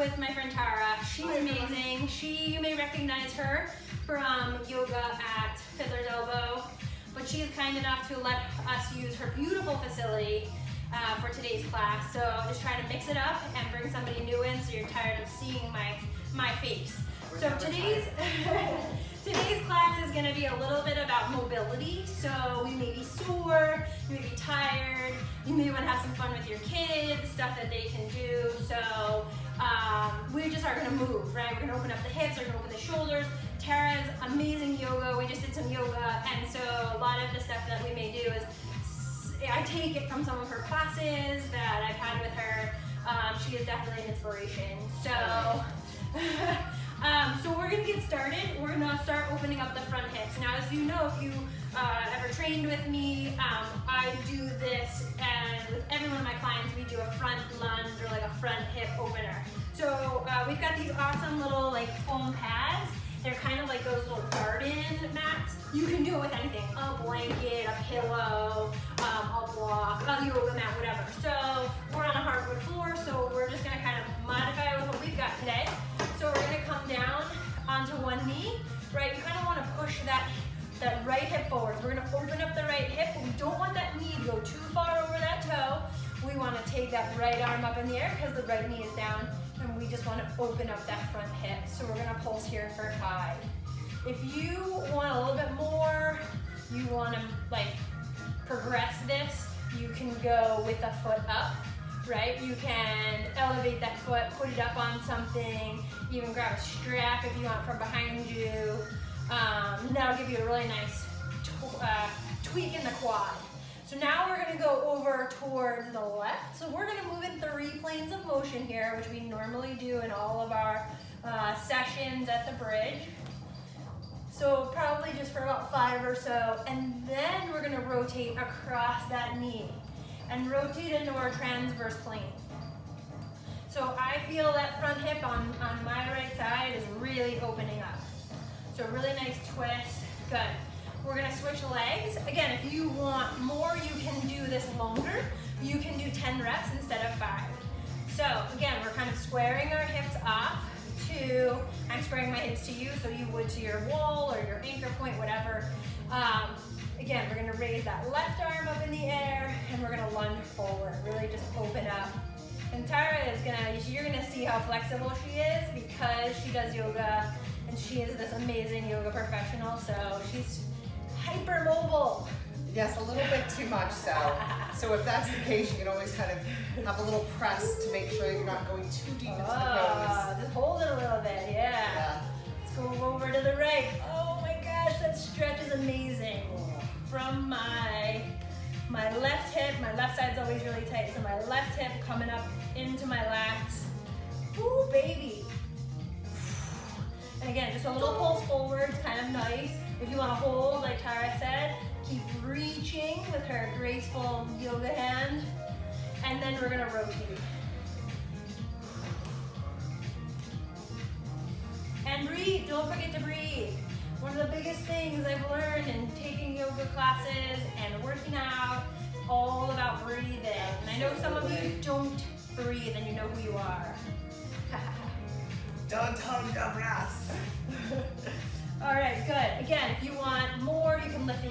with my friend Tara. She's amazing. You may recognize her from yoga at Fiddler's Elbow, but she is kind enough to let us use her beautiful facility for today's class. So just trying to mix it up and bring somebody new in so you're tired of seeing my face. So today's class is going to be a little bit about mobility. So we may be sore, you may be tired, you may want to have some fun with your kids, stuff that they can do. So we just are going to move, right? We're going to open up the hips, we're going to open the shoulders. Tara's amazing yoga. We just did some yoga, and so a lot of the stuff that we may do is I take it from some of her classes that I've had with her. She is definitely an inspiration. So. So we're going to get started. We're going to start opening up the front hips. Now, as you know, if you ever trained with me, I do this, and with every one of my clients, we do a front lunge or like a front hip opener. So we've got these awesome little like foam pads. They're kind of like those little garden mats. You can do it with anything, a blanket, a pillow, a block, a yoga mat, whatever. So we're on a hardwood floor, so we're just going to kind of modify it with what we've got today. So we're going to come down onto one knee, right? You kind of want to push that right hip forward. So we're going to open up the right hip, but we don't want that knee to go too far over that toe. We want to take that right arm up in the air because the right knee is down, and we just want to open up that front hip. So we're going to pulse here for 5. If you want a little bit more, you want to like progress this, you can go with a foot up. Right? You can elevate that foot, put it up on something, even grab a strap if you want from behind you. That'll give you a really nice tweak in the quad. So now we're going to go over towards the left. So we're going to move in 3 planes of motion here, which we normally do in all of our sessions at the bridge. So probably just for about 5 or so. And then we're going to rotate across that knee and rotate into our transverse plane. So I feel that front hip on my right side is really opening up. So really nice twist, good. We're gonna switch legs. Again, if you want more, you can do this longer. You can do 10 reps instead of 5. So again, we're kind of squaring our hips off to, I'm squaring my hips to you, so you would to your wall or your anchor point, whatever. Again, we're gonna raise that left arm up in the air, and we're gonna lunge forward, really just open up. And Tara is you're gonna see how flexible she is because she does yoga, and she is this amazing yoga professional, so she's hyper mobile. Yes, a little bit too much so. So if that's the case, you can always kind of have a little press to make sure you're not going too deep into the pose. Just hold it a little bit, yeah. Let's go over to the right. Oh my gosh, that stretch is amazing. From my left hip, my left side's always really tight, so my left hip coming up into my lats. Ooh, baby. And again, just a little pulse forward, it's kind of nice. If you want to hold, like Tara said, keep reaching with her graceful yoga hand. And then we're gonna rotate. And breathe, don't forget to breathe. One of the biggest things I've learned in taking yoga classes and working out is all about breathing. And I know some of you don't breathe and you know who you are. Don't hold your breath. All right, good. Again, if you want more, you can lift the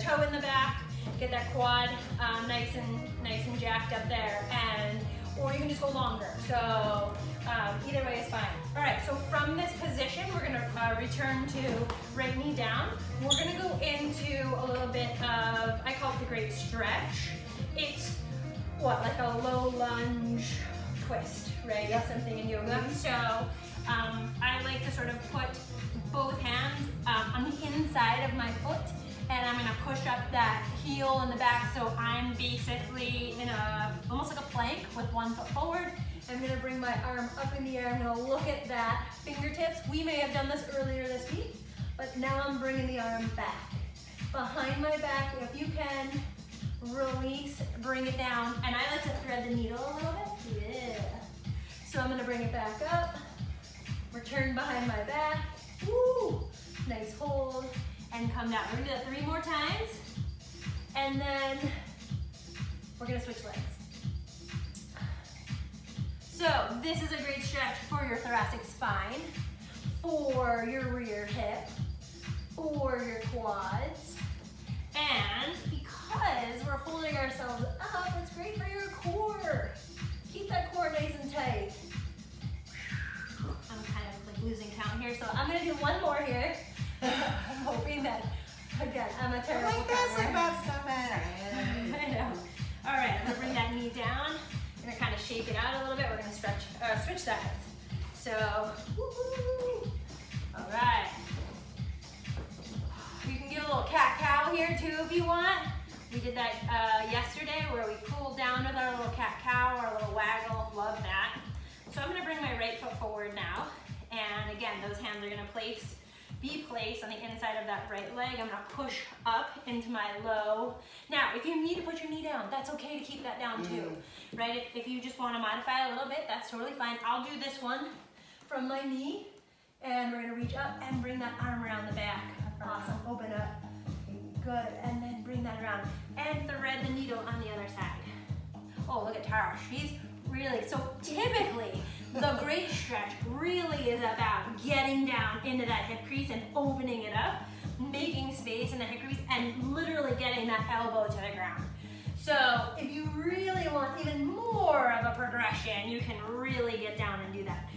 toe in the back, get that quad nice and jacked up there, or you can just go longer. So either way is fine. All right, so from this position, we're gonna return to right knee down. We're gonna go into a little bit of, I call it the great stretch. It's like a low lunge twist, right? That's something in yoga. So I like to sort of put both hands on the inside of my foot, and I'm gonna push up that heel in the back, so I'm basically in almost like a plank with one foot forward. I'm gonna bring my arm up in the air. I'm gonna look at that fingertips. We may have done this earlier this week, but now I'm bringing the arm back. Behind my back, if you can, release, bring it down, and I like to thread the needle a little bit. Yeah. So I'm gonna bring it back up, return behind my back, woo, nice hold, and come down. We're gonna do that 3 more times, and then we're gonna switch legs. So So this is a great stretch for your thoracic spine, for your rear hip, for your quads, and because we're holding ourselves up, it's great for your core. Keep that core nice and tight. I'm kind of like losing count here, so I'm gonna do one more here. I'm hoping that, again, I'm a terrible counter. I know. All right, I'm gonna bring that knee down. We're gonna kind of shake it out a little bit. We're gonna switch sides. So, woo-hoo. All right. You can get a little cat-cow here too if you want. We did that yesterday where we cooled down with our little cat-cow, our little waggle. Love that. So I'm gonna bring my right foot forward now. And again, those hands are gonna be placed on the inside of that right leg. I'm gonna push up into my low. Now, if you need to put your knee down, that's okay to keep that down too, right? If you just wanna modify a little bit, that's totally fine. I'll do this one from my knee, and we're gonna reach up and bring that arm around the back. Awesome, open up, good, and then bring that around. And thread the needle on the other side. Oh, look at Tara, she's really, so typically, the great stretch really is about getting down into that hip crease and opening it up, making space in the hip crease, and literally getting that elbow to the ground. So if you really want even more of a progression, you can really get down and do that.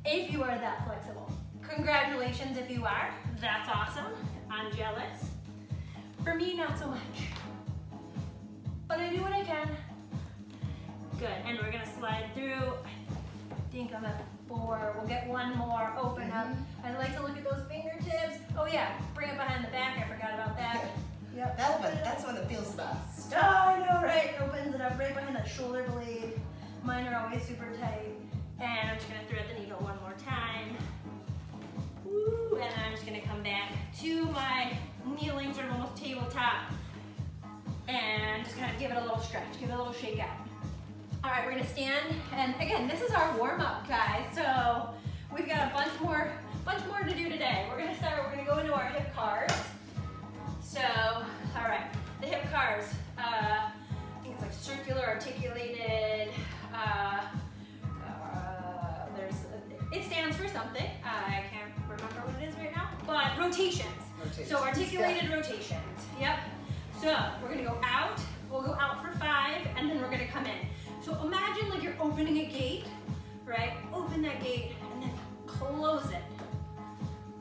If you are that flexible. Congratulations if you are, that's awesome. I'm jealous. For me, not so much. But I do what I can. Good, and we're gonna slide through. I think I'm at 4. We'll get one more, open up. I like to look at those fingertips. Oh yeah, bring it behind the back, I forgot about that. Yep. That's when it feels best. Oh, I know, right? Opens it up right behind that shoulder blade. Mine are always super tight. And I'm just gonna thread the needle one more time. Woo, and then I'm just gonna come back to my kneeling, sort of almost tabletop. And just kind of give it a little stretch, give it a little shake out. All right, we're gonna stand, and again, this is our warm-up, guys. So we've got a bunch more to do today. We're gonna go into our hip cars. So, all right, the hip cars. I think it's like circular, articulated. It stands for something. I can't remember what it is right now, but rotations. So articulated rotations. Yep. So we're gonna go out. We'll go out for 5, and then we're gonna come in. So imagine like you're opening a gate, right? Open that gate and then close it.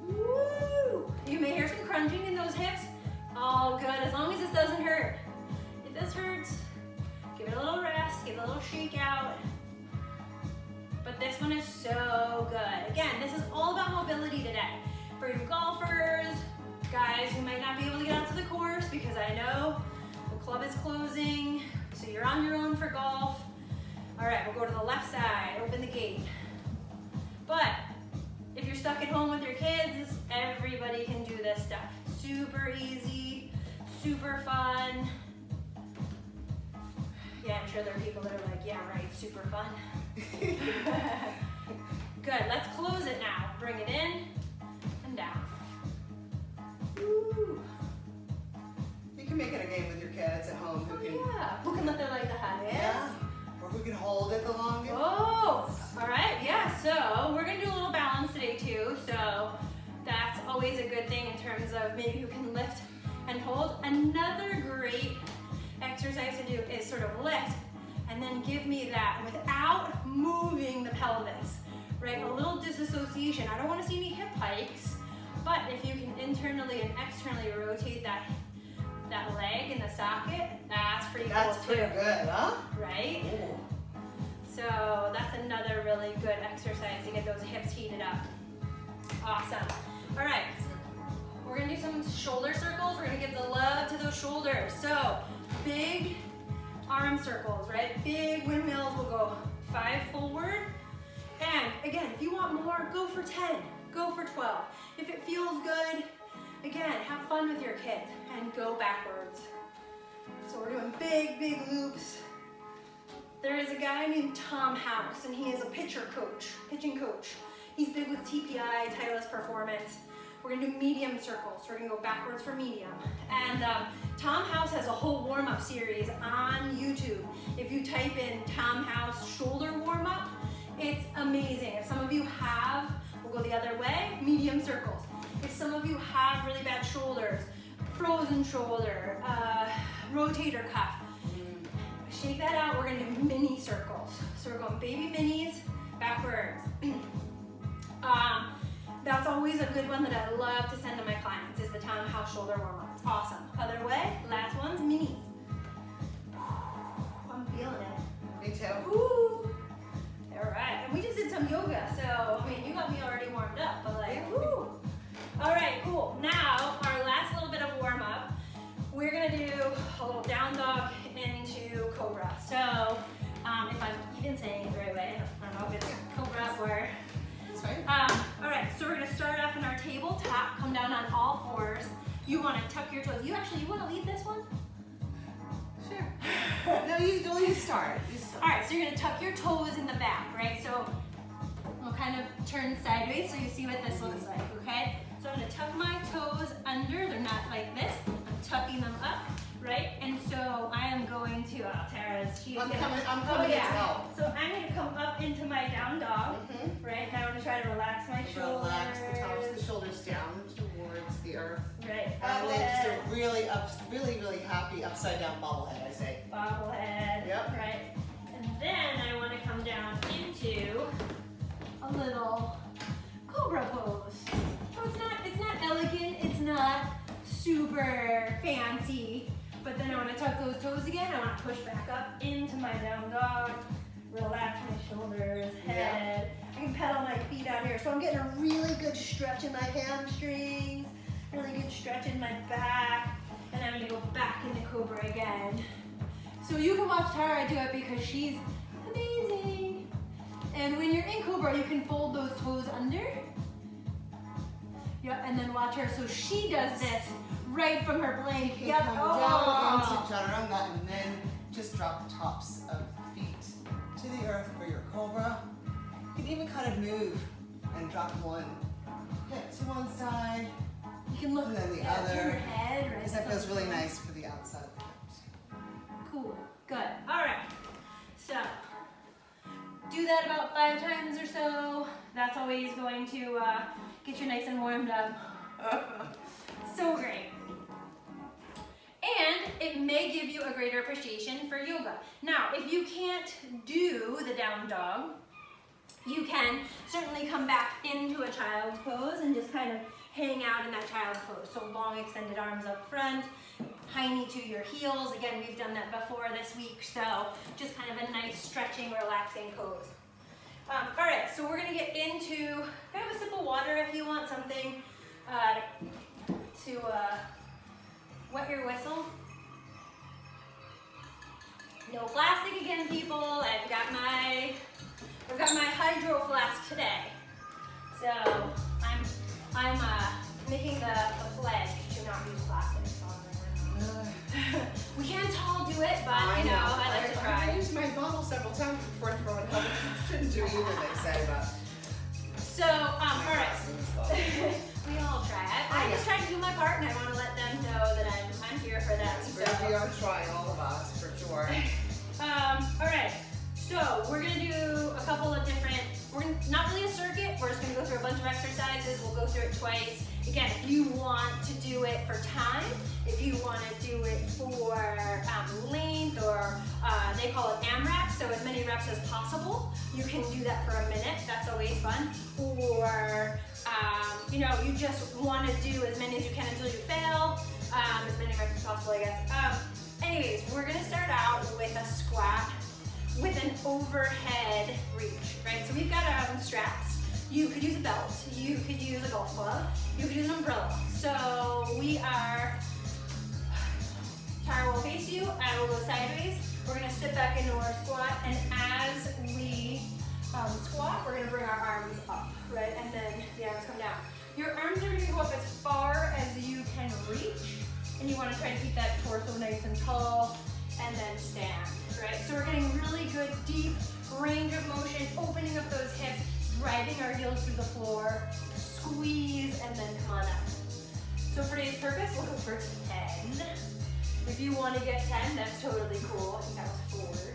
Woo! You may hear some crunching in those hips. All good, as long as this doesn't hurt. If this hurts, give it a little rest, give it a little shake out. But this one is so good. Again, this is all about mobility today. For you golfers, guys who might not be able to get out to the course because I know the club is closing, so you're on your own for golf. All right, we'll go to the left side, open the gate. But if you're stuck at home with your kids, everybody can do this stuff. Super easy, super fun. Yeah, I'm sure there are people that are like, yeah, right, super fun. Good, let's close it now. Bring it in and down. Woo. You can make it a game with your kids at home Who can let their leg the highest? Yeah. Or who can hold it the longest. Oh, all right, yeah, so we're gonna do a little balance today too, so that's always a good thing in terms of maybe who can lift and hold. Another great exercise to do is sort of lift and then give me that without moving the pelvis, right? A little disassociation. I don't want to see any hip hikes, but if you can internally and externally rotate that leg in the socket, that's pretty cool too. That's pretty good, huh? Right? Ooh. So that's another really good exercise to get those hips heated up. Awesome. All right, we're gonna do some shoulder circles. We're gonna give the love to those shoulders. So big arm circles, right? Big windmills. We'll go 5 forward. And again, if you want more, go for 10, go for 12. If it feels good, again, have fun with your kids and go backwards. So we're doing big, big loops. There is a guy named Tom House, and he is a pitching coach. He's big with TPI, Titleist Performance. We're gonna do medium circles. We're gonna go backwards for medium. And Tom House has a whole warm-up series on YouTube. If you type in Tom House shoulder warm-up, the other way, medium circles. If some of you have really bad shoulders, frozen shoulder, rotator cuff, shake that out. We're gonna do mini circles. So we're going baby minis, backwards. That's always a good one that I love to send to my clients is the townhouse shoulder warm-up. It's awesome. Other way, last one's minis. I'm feeling it. Me too. Woo! All right, and we just did some yoga, so I mean, you got me already warmed up, but like, woo! All right, cool. Now, our last little bit of warm-up, we're gonna do a little down dog into cobra. So, if I'm even saying it the right way, I don't know if it's cobra or... That's right. All right, so we're gonna start off in our tabletop, come down on all fours. You wanna tuck your toes. You wanna lead this one? Sure. No, you start. All right, so you're gonna tuck your toes in the back, right? So we'll kind of turn sideways so you see what this looks like, okay? So I'm gonna tuck my toes under. They're not like this. I'm tucking them up, right? And so I am going to, Tara's, I'm coming as well. So I'm gonna come up into my down dog, right? Now I'm gonna try to relax my shoulders. Relax the tops of the shoulders down towards the earth. Right, And then just bobblehead. a really happy upside down bobblehead, I say. Bobblehead, Yep. right? And then I want to come down into a little cobra pose. So it's not elegant, it's not super fancy, but then I want to tuck those toes again. I want to push back up into my down dog, relax my shoulders, head. I can pedal my feet out here, so I'm getting a really good stretch in my hamstrings, really good stretch in my back, and I'm going to go back into cobra again. So you can watch Tara do it because she's amazing. And when you're in cobra, you can fold those toes under. Yep, and then watch her. So she does this right from her blanket. You Yep. come down into chaturanga and then just drop the tops of the feet to the earth for your cobra. You can even kind of move and drop one hip to one side. You can look And then the at other. your head. Right? Because that feels really nice for the outside of the hips. Cool. Good. All right. So do that about 5 times or so. That's always going to get you nice and warmed up. So great. And it may give you a greater appreciation for yoga. Now, if you can't do the down dog, you can certainly come back into a child's pose and just kind of hang out in that child's pose. So long extended arms up front, hiney to your heels. Again, we've done that before this week, so just kind of a nice stretching, relaxing pose. All right, so we're gonna get into, have a sip of water if you want something to wet your whistle. No plastic again, people. I've got my hydro flask today. So I'm making the pledge to not use plastic. We can't all do it, but I like to try. I used my bottle several times before throwing it. Shouldn't do either, they say, but. So, all right. We all try it. I just try to do my part, and I want to let them know that I'm here for them. So. We are trying, all of us, for sure. All right. So we're gonna do a couple of different. Not really a circuit. We're just gonna go through a bunch of exercises. We'll go through it twice. Again, if you want to do it for time, if you want to do it for length, or they call it AMRAP, so as many reps as possible, you can do that for a minute. That's always fun. Or you just want to do as many as you can until you fail. As many reps as possible, I guess. Anyways, we're gonna start out with a squat with an overhead reach, right? So we've got straps. You could use a belt, you could use a golf club, you could use an umbrella. So Tara will face you, I will go sideways. We're gonna sit back into our squat, and as we squat, we're gonna bring our arms up, right? And then the arms come down. Your arms are gonna go up as far as you can reach, and you wanna try to keep that torso nice and tall, and then stand, right? So we're getting really good deep range of motion, opening up those hips, driving our heels through the floor, squeeze, and then come on up. So for today's purpose, we'll go for 10. If you want to get 10, that's totally cool. I think that was 4.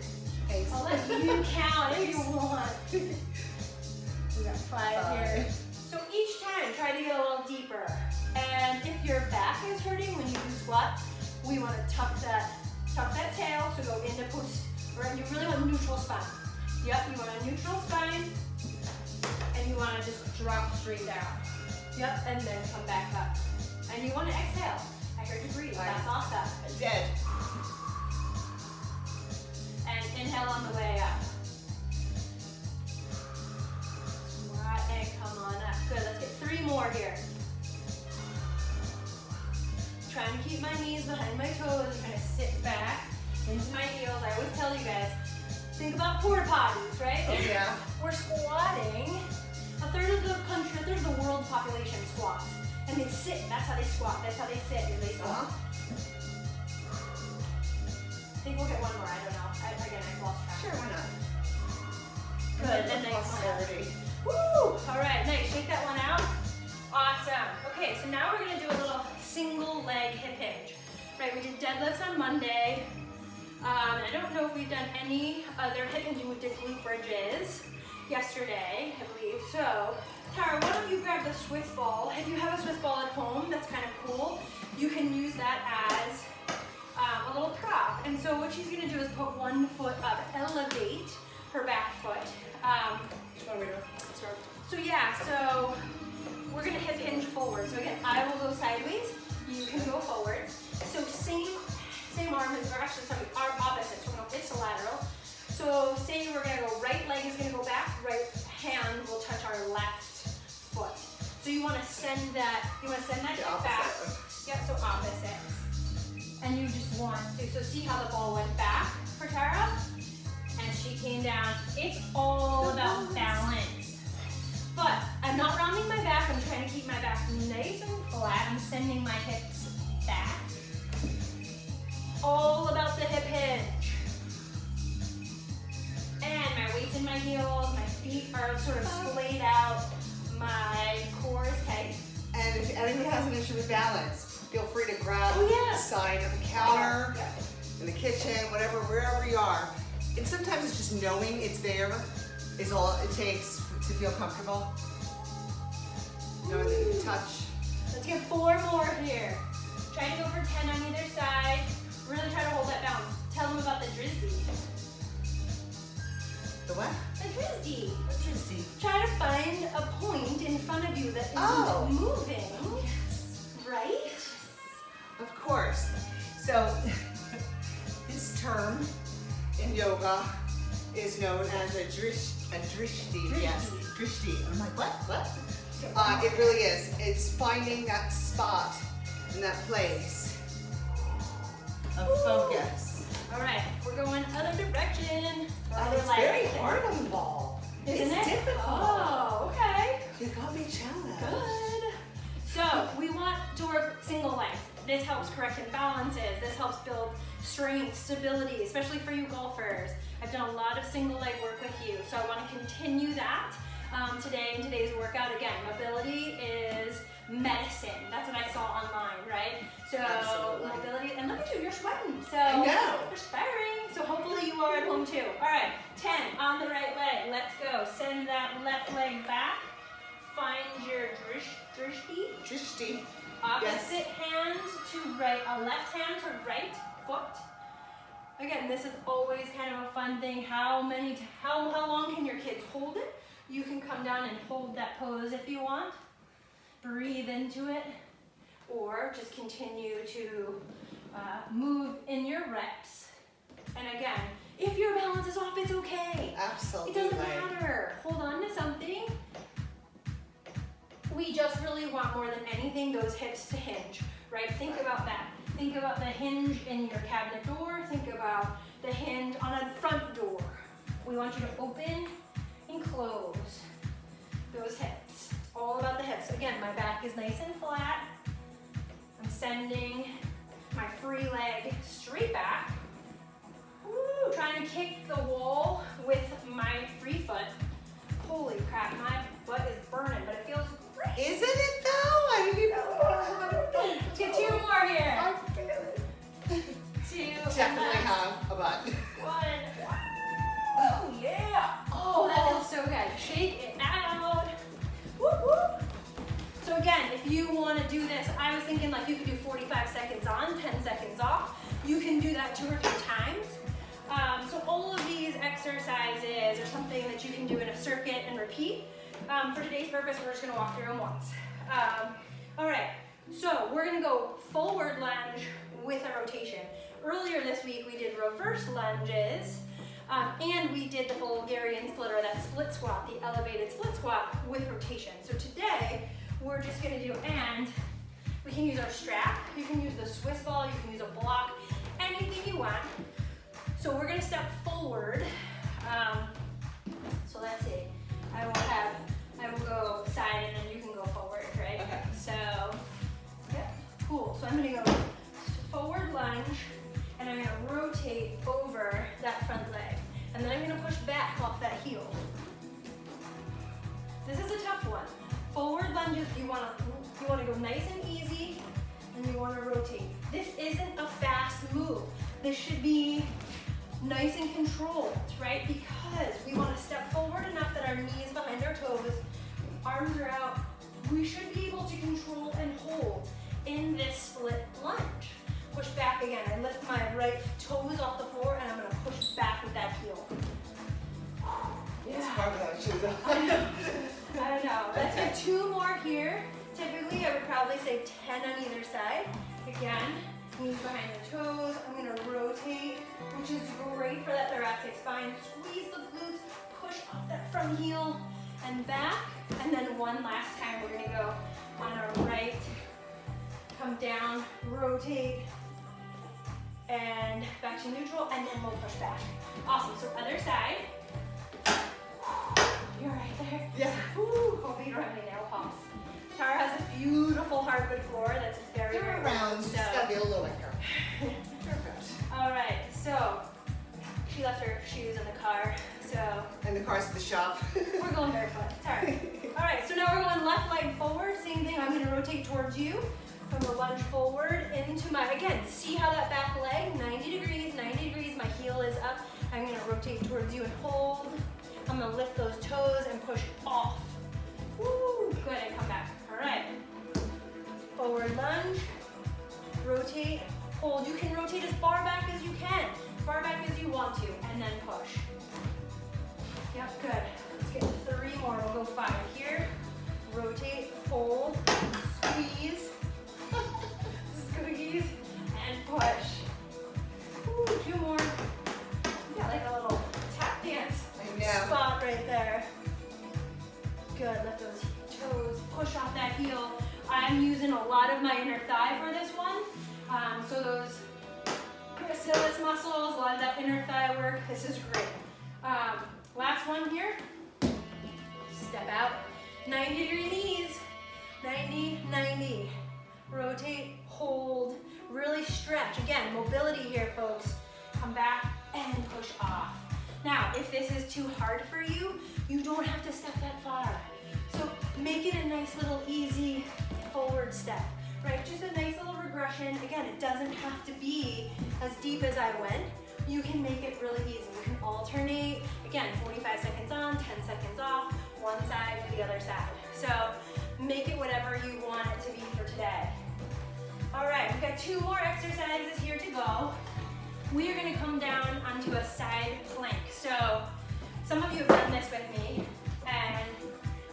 Thanks. I'll let you count if you want. We got 5 here. So tuck that tail, so go into post, or you really want neutral spine. Yep, you want a neutral spine, and you want to just drop straight down. Yep, and then come back up. And you want to exhale. I heard you breathe, that's awesome. I did. And inhale on the way up. Squat and come on up. Good, let's get 3 more here. Trying to keep my knees behind my toes and trying to sit back into my heels. I always tell you guys, think about porta potties, right? Oh yeah. We're squatting. A third of the country, a third of the world's population squats. And they sit, that's how they squat, that's how they sit, is they squat. I think we'll get one more, I don't know. Again, I've lost track. Sure, why not? Good, and then Posterity. woo! All right, nice, shake that one out. Awesome. Okay, so now we're gonna do a little single leg hip hinge. Right, we did deadlifts on Monday. I don't know if we've done any other hip hinging. We did glute bridges yesterday, I believe. So, Tara, why don't you grab the Swiss ball? If you have a Swiss ball at home, that's kind of cool. You can use that as a little prop. And so what she's gonna do is put one foot up, elevate her back foot. Which one are we doing? So yeah, so we're gonna hip hinge forward. So again, I will go sideways, you can go forward. So same arm is, or actually sorry, arm opposite, so we're gonna ipsilateral. So say we're gonna go, right leg is gonna go back, right hand will touch our left foot. So you wanna send that hip back. Yep, so opposite. And you just want to, so see how the ball went back for Tara? And she came down. It's all about balance. But I'm not rounding my back, I'm trying to keep my back nice and flat. I'm sending my hips back. All about the hip hinge. And my weight's in my heels, my feet are sort of splayed out, my core is tight. And if anyone has an issue with balance, feel free to grab Oh, yeah. the side of the counter, Yeah. in the kitchen, whatever, wherever you are. And sometimes it's just knowing it's there is all it takes to feel comfortable. Knowing that you can touch. Let's get 4 more here. Try to go for 10 on either side. Really try to hold that balance. Tell them about the Drizzy. The what? The Drizzy. What's your seat? Try to find a point in front of you that isn't moving. Right? Of course. So this term in yoga is known as a drishti. Yes, drishti. I'm like, what? It really is. It's finding that spot in that place of focus. All right, we're going other direction. It's very hard on the ball. Isn't it's it? difficult. Oh, okay. You got me challenged. Good. So we want to work single legs. This helps correct imbalances. This helps build strength, stability, especially for you golfers. I've done a lot of single leg work with you, so I want to continue that today in today's workout. Again, mobility is medicine. That's what I saw online, right? So Absolutely. mobility, and look at you, you're sweating. So I know. you're sparring. So hopefully you are at home too. All right, 10 on the right leg. Let's go. Send that left leg back. Find your drishti. Drishti. Opposite hand to right, left hand to right foot. Again, this is always kind of a fun thing. How long can your kids hold it? You can come down and hold that pose if you want. Breathe into it, or just continue to move in your reps. And again, if your balance is off, it's okay. Absolutely. It doesn't matter. Hold on to something. We just really want more than anything those hips to hinge, right? Think about that. Think about the hinge in your cabinet door. Think about the hinge on a front door. We want you to open and close those hips. All about the hips. Again, my back is nice and flat. I'm sending my free leg straight back. Woo, trying to kick the wall with my free foot. Holy crap, my butt is burning, but it feels great. Isn't it though? I didn't even know. Let's get 2 more here. I feel it. 2. Definitely have a butt. 1. Oh yeah. Oh, that feels so good. Shake it out. Whoop, whoop. So again, if you want to do this, I was thinking like you could do 45 seconds on, 10 seconds off. repeat. For today's purpose, we're just gonna walk through them once. All right, so we're gonna go forward lunge with a rotation. Earlier this week, we did reverse lunges, and we did the Bulgarian split, or that split squat, the elevated split squat with rotation. So today, we're just gonna do, and we can use our strap, you can use the Swiss ball, you can use a block, anything you want. So we're gonna step forward. So let's see, I will go side and then you can go forward, right? Okay. So, yeah, cool. So I'm gonna go forward lunge, and I'm gonna rotate over that front leg. And then I'm gonna push back off that heel. This is a tough one. Forward lunges, you wanna go nice and easy, and you wanna rotate. This isn't a fast move. This should be nice and controlled, right? Because we wanna step forward enough that our knees behind our toes, arms are out. We should be able to control and hold in this split lunge. Push back again. I lift my right toes off the floor, and I'm gonna push back with that heel. It's hard without shoes on. I don't know. Let's get 2 more here. Typically, I would probably say 10 on either side. Again, knees behind the toes. I'm gonna rotate, which is great for that thoracic spine. Squeeze the glutes, push off that front heel and back. And then one last time, we're gonna go on our right, come down, rotate, and back to neutral, and then we'll push back. Awesome, so other side. You're right there. Yeah. Woo, hope you don't have any nail pops. Tara has a beautiful hardwood floor that's very, They're very around, so. just gotta be a little like her. Perfect. All right, so she left her shoes in the car, so And the car's at the shop. we're going barefoot. It's all right. All right, so now we're going left leg forward. Same thing, I'm gonna rotate towards you. I'm gonna lunge forward into my, again, see how that back leg, 90 degrees, my heel is up. I'm gonna rotate towards you and hold. I'm gonna lift those toes and push off. Woo, good, and come back. All right. Forward lunge, rotate, hold. You can rotate as far back as you can, far back as you want to, and then push. Yep, good. Let's get 3 more. We'll go 5 here. Rotate, hold, squeeze, squeeze, and push. Ooh, 2 more. You got like a little tap dance spot right there. Good, lift those toes, push off that heel. I'm using a lot of my inner thigh for this one. So those gracilis muscles, a lot of that inner thigh work, this is great. Last one here. Step out, 90-degree knees, 90, 90. Rotate, hold, really stretch. Again, mobility here, folks. Come back and push off. Now, if this is too hard for you, you don't have to step that far. So make it a nice little easy forward step, right? Just a nice little regression. Again, it doesn't have to be as deep as I went. You can make it really easy. You can alternate. Again, 45 seconds on, 10 seconds off, one side to the other side. So make it whatever you want it to be for today. All right, we've got 2 more exercises here to go. We are gonna come down onto a side plank. So some of you have done this with me, and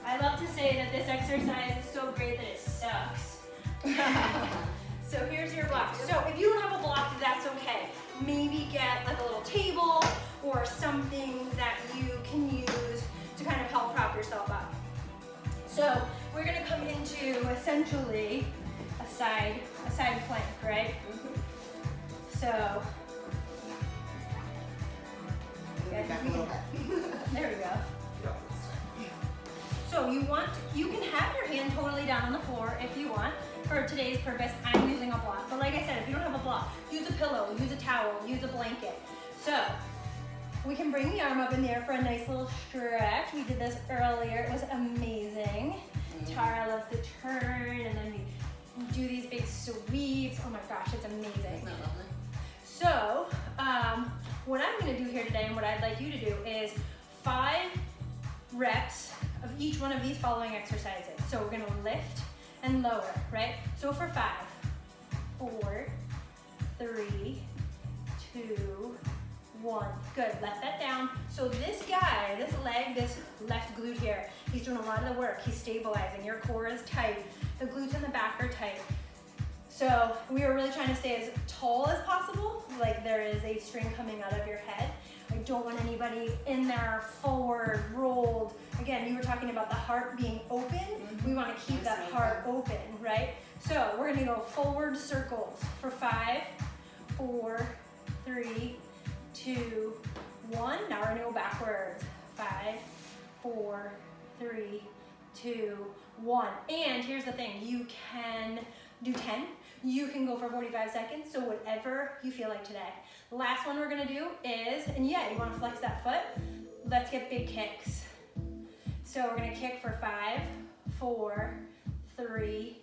I love to say that this exercise is so great that it sucks. So here's your block. So if you don't have a block, that's okay. Maybe get like a little table or something that you can use to kind of help prop yourself up. So we're gonna come into essentially a side plank, right? So Back a little bit. there we go. So you can have your hand totally down on the floor if you want. For today's purpose, I'm using a block. But like I said, if you don't have a block, use a pillow, use a towel, use a blanket. So we can bring the arm up in the air for a nice little stretch. We did this earlier. It was amazing. Tara loves to turn, and then we do these big sweeps. Oh my gosh, it's amazing. Isn't that lovely? So what I'm going to do here today, and what I'd like you to do, is 5 reps of each one of these following exercises. So we're going to lift and lower, right? So for 5, 4, 3, 2, 1. Good, let that down. So this guy, this leg, this left glute here, he's doing a lot of the work. He's stabilizing. Your core is tight. The glutes in the back are tight. So we are really trying to stay as tall as possible, like there is a string coming out of your head. I don't want anybody in there forward, rolled. Again, you were talking about the heart being open. We want to keep that heart open, right? So we're gonna go forward circles for 5, 4, 3, 2, 1. Now we're gonna go backwards. 5, 4, 3, 2, 1. And here's the thing, you can do 10. You can go for 45 seconds, so whatever you feel like today. The last one we're gonna do is, and yeah, you wanna flex that foot. Let's get big kicks. So we're gonna kick for 5, 4, 3,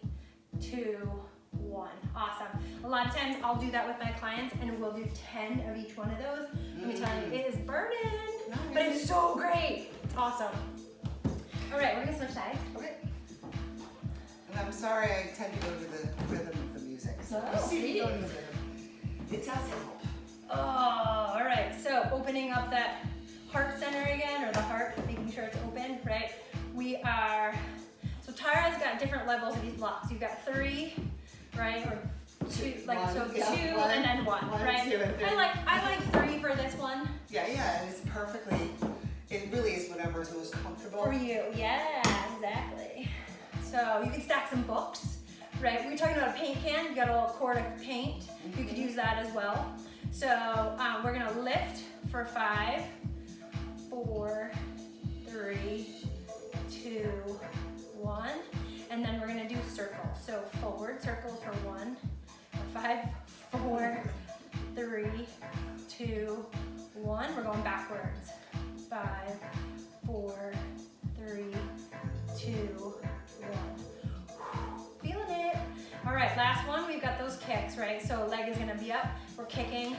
2, 1. Awesome. A lot of times I'll do that with my clients and we'll do 10 of each one of those. Let me tell you, it is burning, but it's so great. It's awesome. All right, we're gonna switch sides. Okay. And I'm sorry, I tend to go to the rhythm of the music. So Oh, you see me please. go to the rhythm. It does help. Oh, all right. So opening up that heart center again, or the heart, making sure it's open, right? We are, so Tara's got different levels of these blocks. You've got 3, right? Or 2, like One, so yeah, 2 one, and then 1, one, right? 2, and 3. I like 3 for this one. Yeah, and it's perfectly, it really is whatever's most comfortable. For you, yeah, exactly. So you can stack some books, right? We were talking about a paint can. You got a little quart of paint. You could use that as well. So we're gonna lift for 5, 4, 3, 2, 1, and then we're gonna do circles. So forward circle for 1, 5, 4, 3, 2, 1. We're going backwards. 5, 4, 3, 2, 1. Feeling it. All right, last one, we've got those kicks, right? So leg is gonna be up, we're kicking.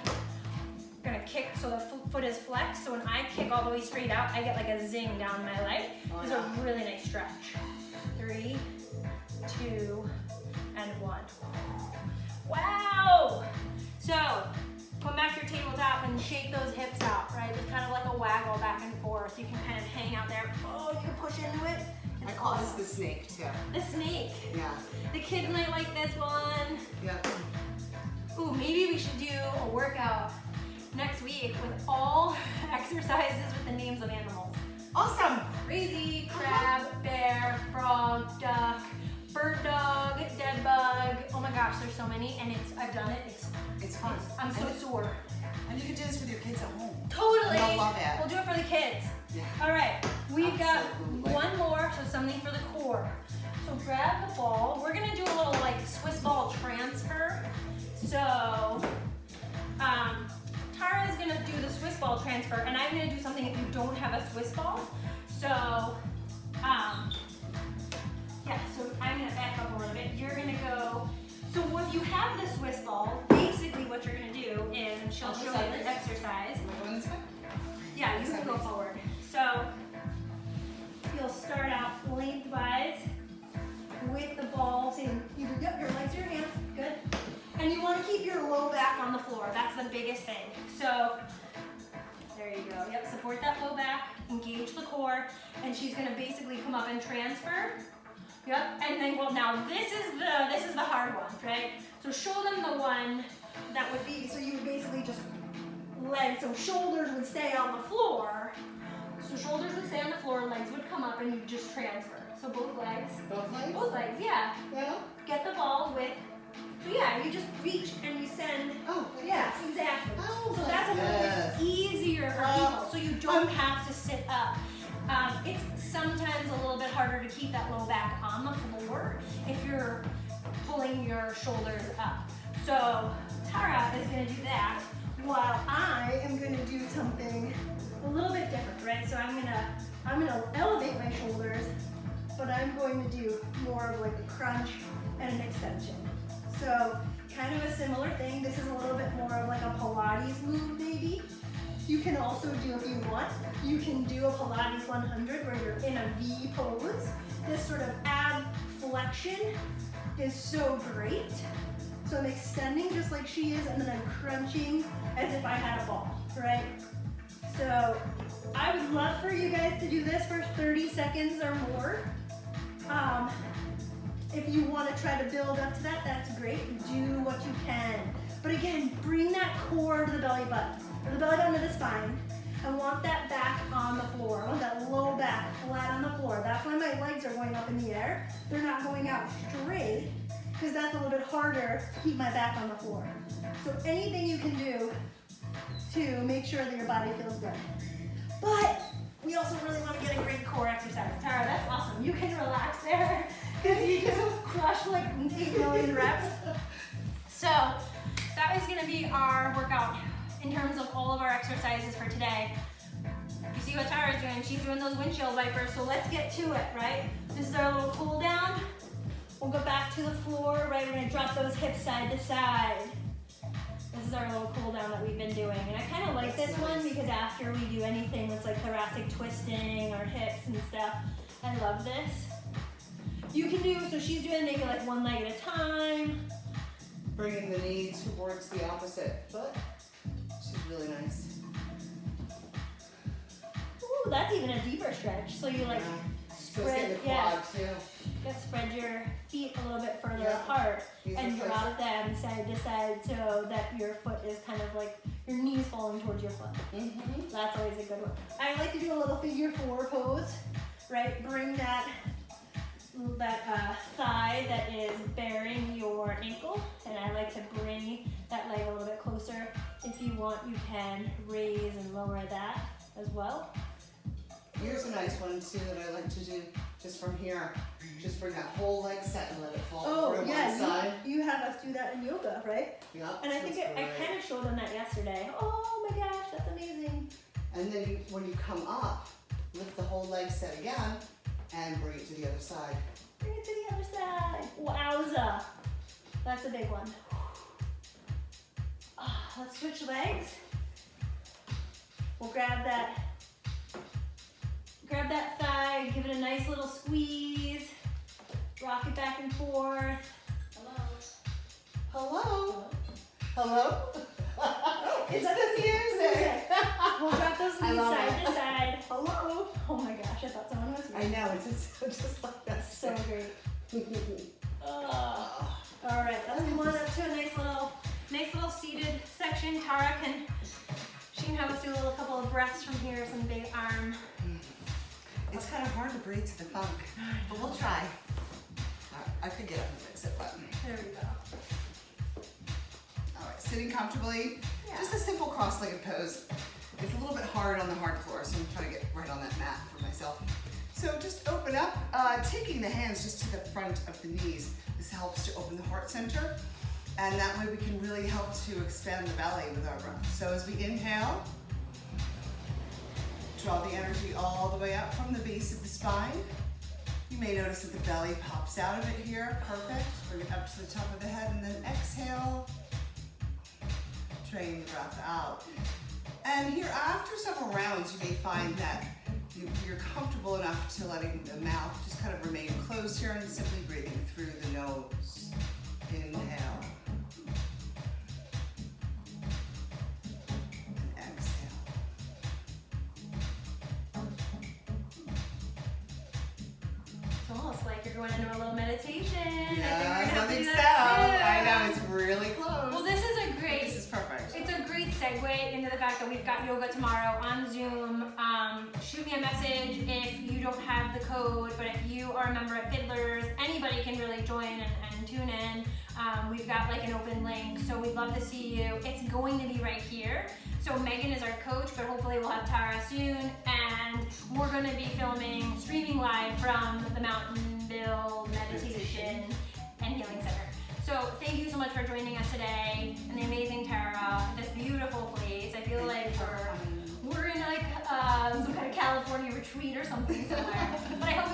We're gonna kick so the foot is flexed. So when I kick all the way straight out, I get like a zing down my leg. This is a really nice stretch. 3, 2, and 1. Wow! So come back to your tabletop and shake those hips out, right? Just kind of like a waggle back and forth. You can kind of hang out there. Oh, you can push into it. I call this the snake too. The snake. Yeah. The kids might like this one. Yeah. Ooh, maybe we should do a workout next week with all exercises with the names of animals. Awesome. Crazy, crab, bear, frog, duck, bird dog, dead bug. Oh my gosh, there's so many, and I've done it. It's fun. I'm so sore. And you can do this with your kids at home. Totally. They'll love it. We'll do it for the kids. Yeah. All right, we've got Absolutely. one more, so something for the core. So grab the ball. We're gonna do a little like Swiss ball transfer. So Tara's gonna do the Swiss ball transfer, and I'm gonna do something if you don't have a Swiss ball. So yeah, so I'm gonna back up a little bit. You're gonna go, so if you have the Swiss ball, basically what you're gonna do is, and she'll show you the exercise. Am I going this way? Yeah, you can go forward. So you'll start out lengthwise with the ball. So yep, your legs are your hands. Good. And you want to keep your low back on the floor. That's the biggest thing. So there you go. Yep, support that low back, engage the core, and she's gonna basically come up and transfer. Yep, and then well now this is the hard one, right? So show them the one that would be, so you would basically just legs, so shoulders would stay on the floor. So shoulders would stay on the floor, legs would come up, and you just transfer. So both legs. Both legs? Both legs, yeah. Yeah. Get the ball with, so yeah, you just reach and you send. Oh, Yeah, exactly. Oh, So that's a little yes. bit easier for people, so you don't have to sit up. It's sometimes a little bit harder to keep that low back on the floor if you're pulling your shoulders up. So Tara is gonna do that while I am gonna do something a little bit different, right? So I'm gonna elevate my shoulders, but I'm going to do more of like a crunch and an extension. So kind of a similar thing. This is a little bit more of like a Pilates move maybe. You can also do, if you want, you can do a Pilates 100 where you're in a V pose. This sort of ab flexion is so great. So I'm extending just like she is, and then I'm crunching as if I had a ball, right? So I would love for you guys to do this for 30 seconds or more. If you want to try to build up to that, that's great. Do what you can. But again, bring that core to the belly button, or the belly button to the spine. I want that back on the floor. I want that low back flat on the floor. That's why my legs are going up in the air. They're not going out straight, because that's a little bit harder to keep my back on the floor. So anything you can do to make sure that your body feels good. But we also really want to get a great core exercise. Tara, that's awesome. You can relax there because you just crush like 8 million reps. So that is going to be our workout in terms of all of our exercises for today. You see what Tara's doing? She's doing those windshield wipers. So let's get to it, right? This is our little cool down. We'll go back to the floor, right? We're going to drop those hips side to side. This is our little cool down that we've been doing. And I kind of like this one because after we do anything that's like thoracic twisting or hips and stuff, I love this. You can do, so she's doing maybe like one leg at a time. Bringing the knee towards the opposite foot. She's really nice. Ooh, that's even a deeper stretch. So you like spread, the quad too. You spread your feet a little bit further Yeah. apart These and are drop them side to side so that your foot is kind of like your knees falling towards your foot. Mm-hmm. That's always a good one. I like to do a little figure 4 pose, right? Bring that thigh that is bearing your ankle, and I like to bring that leg a little bit closer. If you want, you can raise and lower that as well. Here's a nice one too that I like to do just from here. Just bring that whole leg set and let it fall over to one side. You have us do that in yoga, right? Yep. And I think I kind of showed them that yesterday. Oh my gosh, that's amazing. And then when you come up, lift the whole leg set again and bring it to the other side. Bring it to the other side. Wowza. That's a big one. Let's switch legs. We'll grab that thigh, give it a nice little squeeze. Rock it back and forth. Hello? Hello? It's that the music. We'll drop those I knees love side it. to side. Hello? Oh my gosh, I thought someone was I here. know, it's just like that. So great. Oh. All right, let's come on up to a nice little seated section. Tara she can have us do a little couple of breaths from here, some big arm. It's kind of hard to breathe to the funk, but we'll try. I could get up and fix it, but. There we go. All right, sitting comfortably. Yeah. Just a simple cross-legged pose. It's a little bit hard on the hard floor, so I'm trying to get right on that mat for myself. So just open up, taking the hands just to the front of the knees. This helps to open the heart center, and that way we can really help to expand the belly with our breath. So as we inhale, draw the energy all the way up from the base of the spine. You may notice that the belly pops out of it here. Perfect. Bring it up to the top of the head, and then exhale. Drain the breath out. And here, after several rounds, you may find that you're comfortable enough to letting the mouth just kind of remain closed here and simply breathing through the nose. Inhale. And exhale. It's almost like you're going into a little meditation. Yeah, I think so. That I too. know, it's really close. Well, this is a great. This is perfect. It's a great segue into the fact that we've got yoga tomorrow on Zoom. Shoot me a message if you don't have the code, but if you are a member at Fiddlers, anybody can really join and tune in. We've got like an open link, so we'd love to see you. It's going to be right here. So Megan is our coach, but hopefully we'll have Tara soon, and we're going to be streaming live from the Mountainville Meditation and Healing Center. So thank you so much for joining us today, and the amazing Tara, this beautiful place. I feel like we're in like some kind of California retreat or something somewhere. But I hope